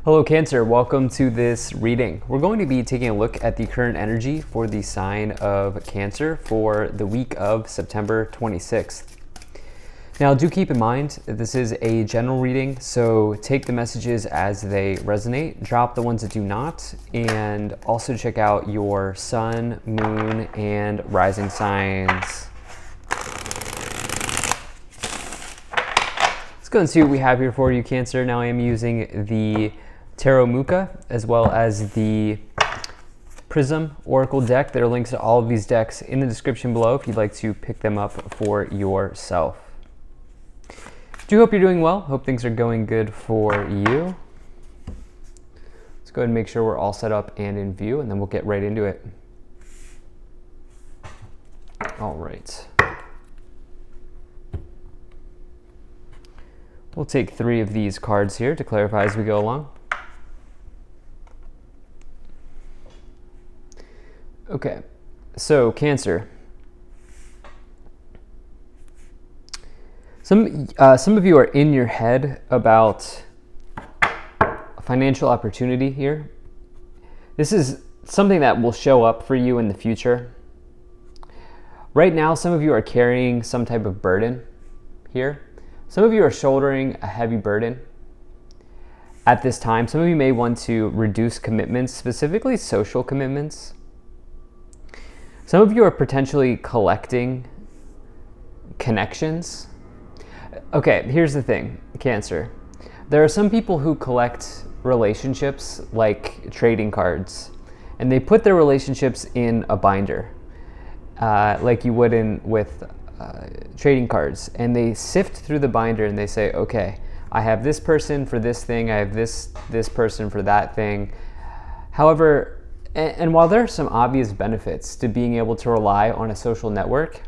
Hello Cancer, welcome to this reading. We're going to be taking a look at the current energy for the sign of Cancer for the week of September 26th. Now do keep in mind that this is a general reading, so take the messages as they resonate, drop the ones that do not, and also check out your sun, moon, and rising signs. Let's go and see what we have here for you, Cancer. Now I am using the Tarot Muka as well as the Prism Oracle deck. There are links to all of these decks in the description below if you'd like to pick them up for yourself. Do hope you're doing well. Hope things are going good for you. Let's go ahead and make sure we're all set up and in view, and then we'll get right into it. All right. We'll take 3 of these cards here to clarify as we go along. Okay, so Cancer. Some of you are in your head about a financial opportunity here. This is something that will show up for you in the future. Right now, some of you are carrying some type of burden here. Some of you are shouldering a heavy burden at this time. Some of you may want to reduce commitments, specifically social commitments. Some of you are potentially collecting connections. Okay, here's the thing, Cancer. There are some people who collect relationships like trading cards, and they put their relationships in a binder, like you would with trading cards, and they sift through the binder and they say, okay, I have this person for this thing, I have this person for that thing. However, and while there are some obvious benefits to being able to rely on a social network,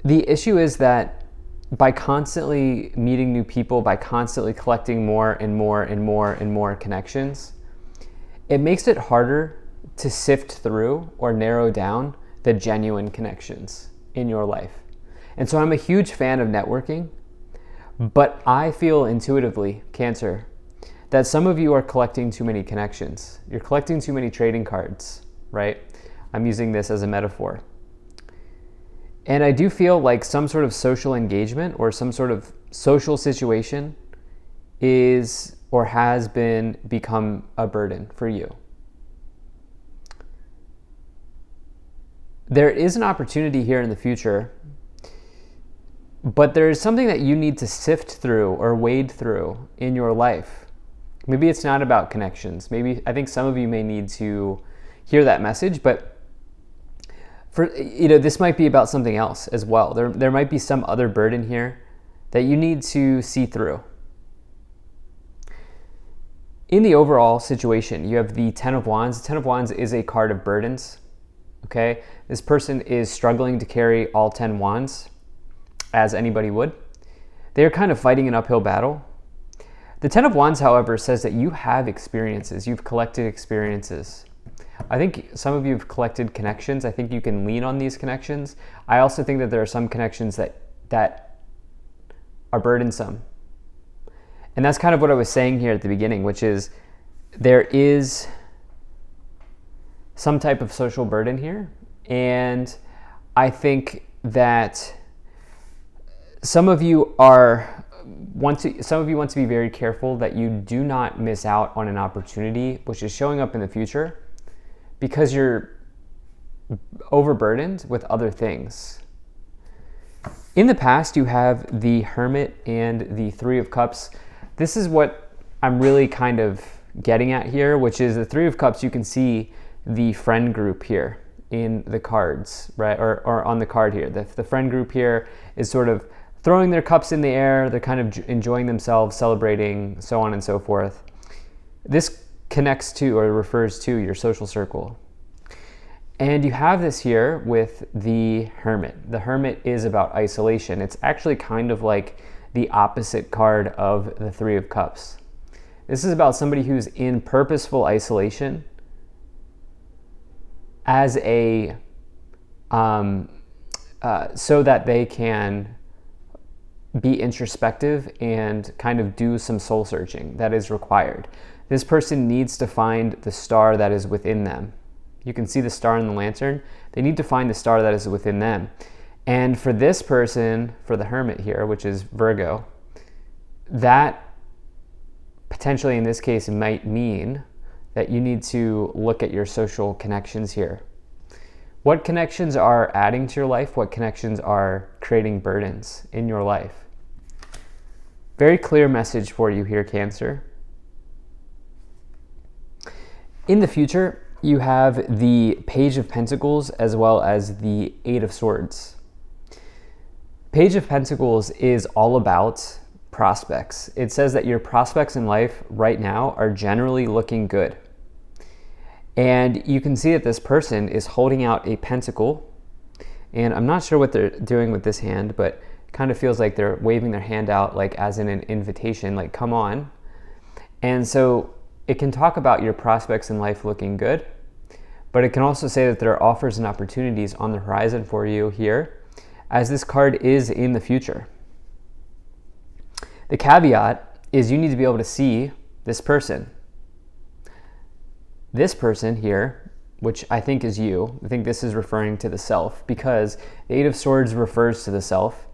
the issue is that by constantly meeting new people, by constantly collecting more and more and more and more connections, it makes it harder to sift through or narrow down the genuine connections in your life. And so I'm a huge fan of networking, but I feel intuitively, Cancer, that some of you are collecting too many connections. You're collecting too many trading cards, right? I'm using this as a metaphor. And I do feel like some sort of social engagement or some sort of social situation is or has become a burden for you. There is an opportunity here in the future, but there is something that you need to sift through or wade through in your life. Maybe it's not about connections. Maybe I think some of you may need to hear that message, but this might be about something else as well. There might be some other burden here that you need to see through. In the overall situation, you have the Ten of Wands. The Ten of Wands is a card of burdens. Okay, this person is struggling to carry all 10 wands, as anybody would. They're kind of fighting an uphill battle. The Ten of Wands, however, says that you have experiences. You've collected experiences. I think some of you have collected connections. I think you can lean on these connections. I also think that there are some connections that are burdensome. And that's kind of what I was saying here at the beginning, which is there is some type of social burden here. And I think that some of you want to be very careful that you do not miss out on an opportunity which is showing up in the future because you're overburdened with other things. In the past, you have the Hermit and the Three of Cups. This is what I'm really kind of getting at here, which is the Three of Cups. You can see the friend group here in the cards, right? Or on the card here. The friend group here is sort of throwing their cups in the air. They're kind of enjoying themselves, celebrating, so on and so forth. This connects to or refers to your social circle. And you have this here with the Hermit. The Hermit is about isolation. It's actually kind of like the opposite card of the Three of Cups. This is about somebody who's in purposeful isolation as so that they can be introspective and kind of do some soul searching that is required. This person needs to find the star that is within them. You can see the star in the lantern. They need to find the star that is within them. And for this person, for the hermit here, which is Virgo, that potentially in this case might mean that you need to look at your social connections here. What connections are adding to your life? What connections are creating burdens in your life? Very clear message for you here, Cancer. In the future, you have the Page of Pentacles as well as the Eight of Swords. Page of Pentacles is all about prospects. It says that your prospects in life right now are generally looking good. And you can see that this person is holding out a pentacle. And I'm not sure what they're doing with this hand, but it kind of feels like they're waving their hand out like as in an invitation, like come on. And so it can talk about your prospects in life looking good, but it can also say that there are offers and opportunities on the horizon for you here, as this card is in the future. The caveat is you need to be able to see this person. This person here, which I think is you, I think this is referring to the self, because the Eight of Swords refers to the self.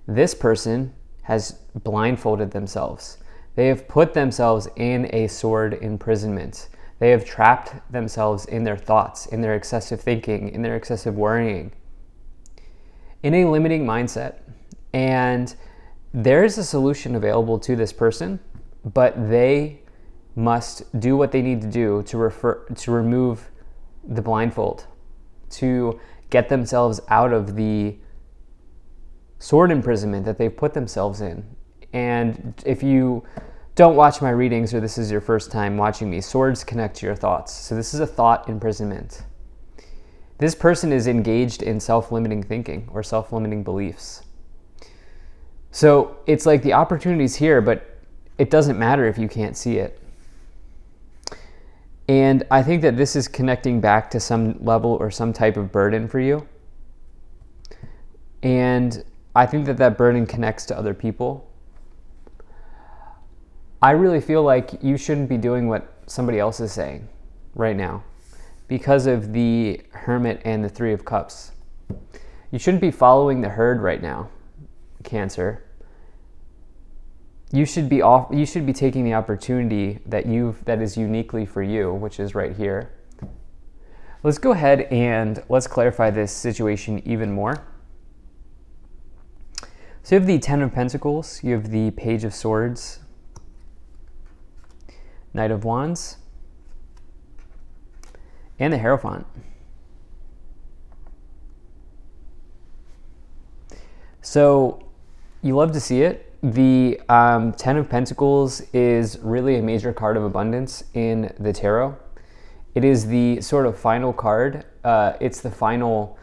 This person has blindfolded themselves. They have put themselves in a sword imprisonment. They have trapped themselves in their thoughts, in their excessive thinking, in their excessive worrying, in a limiting mindset. And there is a solution available to this person, but they must do what they need to do to remove the blindfold, to get themselves out of the sword imprisonment that they've put themselves in. And if you don't watch my readings, or this is your first time watching me, swords connect to your thoughts. So this is a thought imprisonment. This person is engaged in self-limiting thinking or self-limiting beliefs. So it's like the opportunity's here, but it doesn't matter if you can't see it. And I think that this is connecting back to some level or some type of burden for you. And I think that that burden connects to other people. I really feel like you shouldn't be doing what somebody else is saying right now because of the Hermit and the Three of Cups. You shouldn't be following the herd right now, Cancer. You should be taking the opportunity that is uniquely for you, which is right here. Let's go ahead and let's clarify this situation even more. So you have the Ten of Pentacles, you have the Page of Swords, Knight of Wands, and the Hierophant. So you love to see it. The Ten of Pentacles is really a major card of abundance in the tarot. It is the sort of final card. It's the final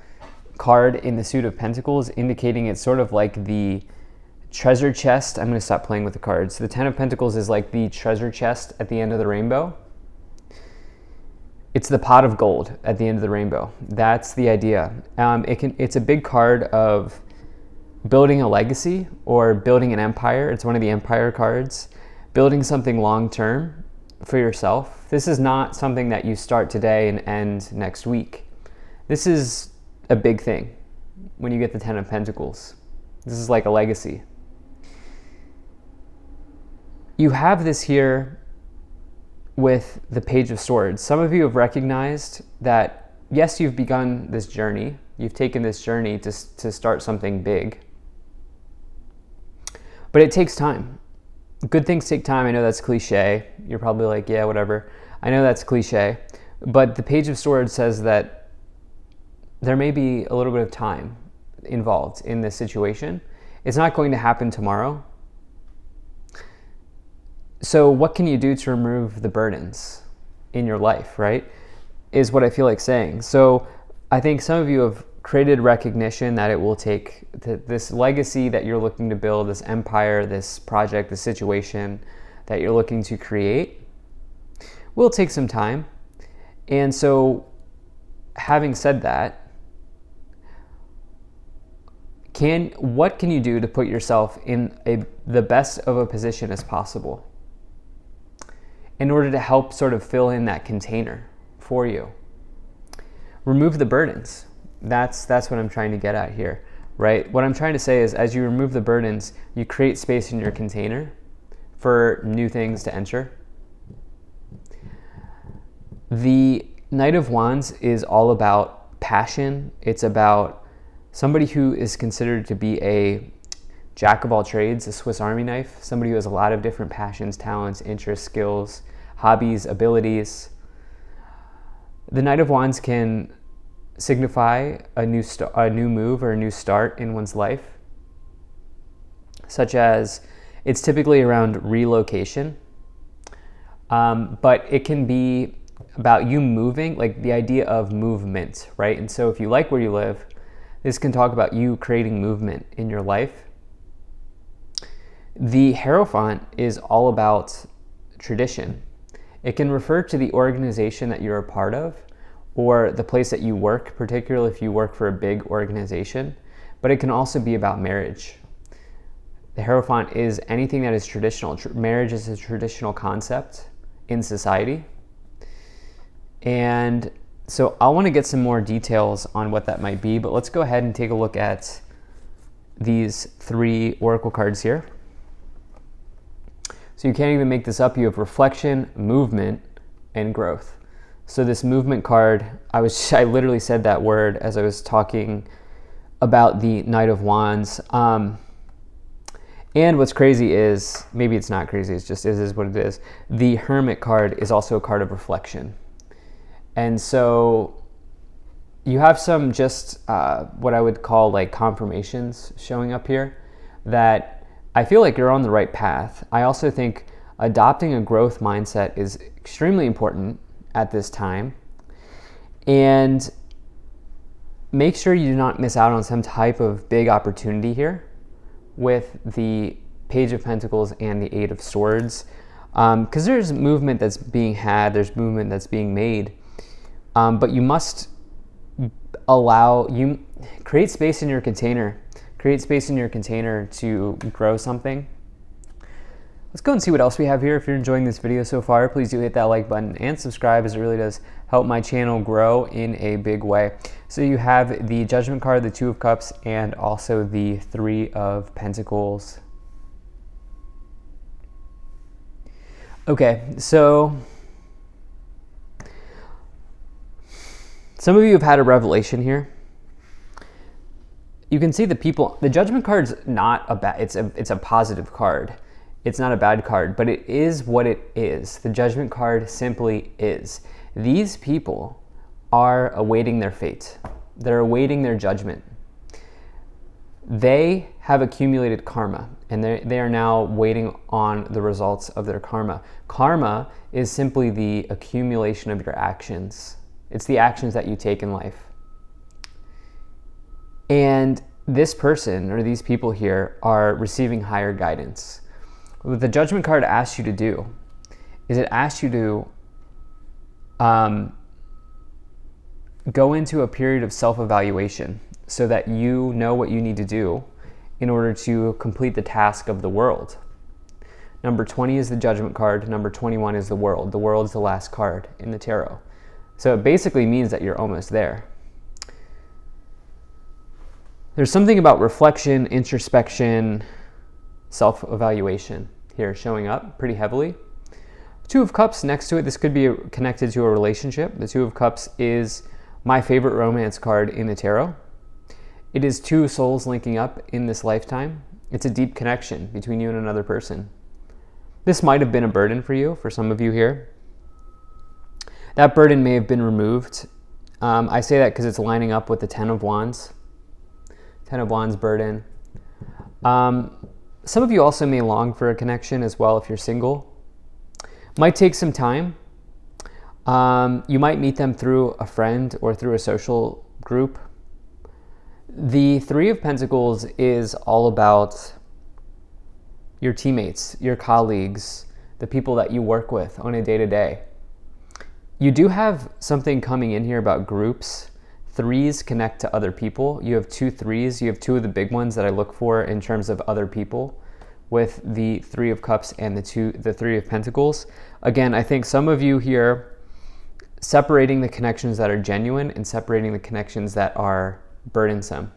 card in the suit of Pentacles, indicating it's sort of like the treasure chest. I'm going to stop playing with the cards. The Ten of Pentacles is like the treasure chest at the end of the rainbow. It's the pot of gold at the end of the rainbow. That's the idea. It's a big card of building a legacy or building an empire. It's one of the empire cards. Building something long-term for yourself. This is not something that you start today and end next week. This is a big thing when you get the Ten of Pentacles. This is like a legacy. You have this here with the Page of Swords. Some of you have recognized that, yes, you've begun this journey. You've taken this journey to start something big. But it takes time. Good things take time. I know that's cliche. You're probably like, yeah, whatever. I know that's cliche. But the Page of Swords says that there may be a little bit of time involved in this situation. It's not going to happen tomorrow. So what can you do to remove the burdens in your life, right? Is what I feel like saying. So I think some of you have created recognition that it will take this legacy that you're looking to build, this empire, this project, this situation that you're looking to create will take some time. And so having said that, What can you do to put yourself in the best of a position as possible in order to help sort of fill in that container for you? Remove the burdens. That's what I'm trying to get at here, right? What I'm trying to say is, as you remove the burdens, you create space in your container for new things to enter. The Knight of Wands is all about passion. It's about somebody who is considered to be a jack of all trades, a Swiss Army knife, somebody who has a lot of different passions, talents, interests, skills, hobbies, abilities. The Knight of Wands can signify a new move or a new start in one's life, such as it's typically around relocation, but it can be about you moving, like the idea of movement, right? And so if you like where you live, this can talk about you creating movement in your life. The Hierophant is all about tradition. It can refer to the organization that you're a part of or the place that you work, particularly if you work for a big organization, but it can also be about marriage. The Hierophant is anything that is traditional. Marriage is a traditional concept in society. And so I want to get some more details on what that might be, but let's go ahead and take a look at these 3 oracle cards here. So you can't even make this up. You have reflection, movement, and growth. So this movement card, I literally said that word as I was talking about the Knight of Wands. And what's crazy is, maybe it's not crazy, it's just is what it is. The Hermit card is also a card of reflection. And so you have some just what I would call like confirmations showing up here that I feel like you're on the right path. I also think adopting a growth mindset is extremely important at this time. And make sure you do not miss out on some type of big opportunity here with the Page of Pentacles and the Eight of Swords. Because there's movement that's being had, there's movement that's being made. But you must create space in your container. Create space in your container to grow something. Let's go and see what else we have here. If you're enjoying this video so far, please do hit that like button and subscribe, as it really does help my channel grow in a big way. So you have the Judgment card, the Two of Cups, and also the Three of Pentacles. Okay, so some of you have had a revelation here. You can see the Judgment card's not a bad, it's a positive card. It's not a bad card, but it is what it is. The Judgment card simply is. These people are awaiting their fate. They're awaiting their judgment. They have accumulated karma, and they are now waiting on the results of their karma. Karma is simply the accumulation of your actions. It's the actions that you take in life. And this person, or these people here, are receiving higher guidance. What the Judgment card asks you to do is it asks you to go into a period of self-evaluation so that you know what you need to do in order to complete the task of the world. Number 20 is the Judgment card. Number 21 is the World. The World is the last card in the tarot. So it basically means that you're almost there. There's something about reflection, introspection, self-evaluation here showing up pretty heavily. Two of Cups next to it, this could be connected to a relationship. The Two of Cups is my favorite romance card in the tarot. It is two souls linking up in this lifetime. It's a deep connection between you and another person. This might have been a burden for you, for some of you here. That burden may have been removed. I say that because it's lining up with the Ten of Wands. Ten of Wands burden. Some of you also may long for a connection as well if you're single. Might take some time. You might meet them through a friend or through a social group. The Three of Pentacles is all about your teammates, your colleagues, the people that you work with on a day-to-day. You do have something coming in here about groups, threes connect to other people. You have 2 threes. You have 2 of the big ones that I look for in terms of other people, with the 3 of Cups and the 3 of Pentacles. Again, I think some of you here, separating the connections that are genuine and separating the connections that are burdensome.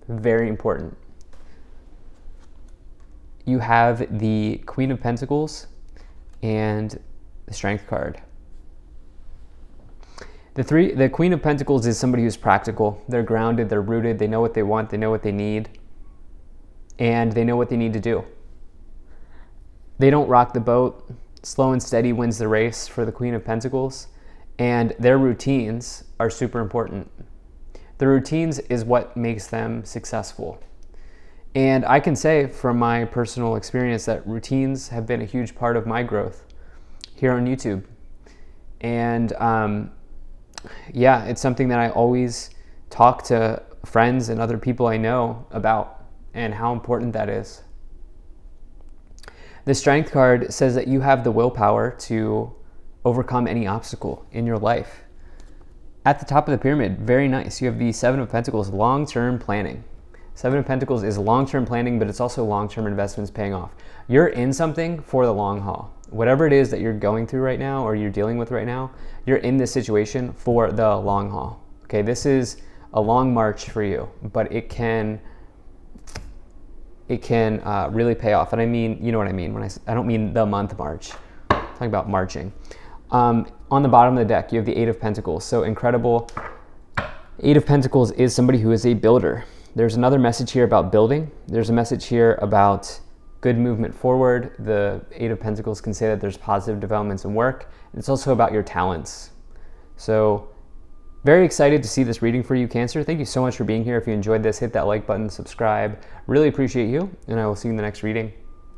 Very important. You have the Queen of Pentacles and the Strength card. The Queen of Pentacles is somebody who's practical. They're grounded, they're rooted, they know what they want, they know what they need, and they know what they need to do. They don't rock the boat. Slow and steady wins the race for the Queen of Pentacles, and their routines are super important. The routines is what makes them successful. And I can say from my personal experience that routines have been a huge part of my growth here on YouTube. And yeah, it's something that I always talk to friends and other people I know about, and how important that is. The Strength card says that you have the willpower to overcome any obstacle in your life. At the top of the pyramid, very nice. You have the 7 of Pentacles, long-term planning. 7 of Pentacles is long-term planning, but it's also long-term investments paying off. You're in something for the long haul. Whatever it is that you're going through right now or you're dealing with right now, you're in this situation for the long haul. Okay, this is a long march for you, but it can really pay off. And I mean, you know what I mean when I don't mean the month march. I'm talking about marching. On the bottom of the deck, you have the 8 of Pentacles. So incredible. 8 of Pentacles is somebody who is a builder. There's another message here about building. There's a message here about good movement forward. The 8 of Pentacles can say that there's positive developments in work. It's also about your talents. So very excited to see this reading for you, Cancer. Thank you so much for being here. If you enjoyed this, hit that like button, subscribe. Really appreciate you, and I will see you in the next reading.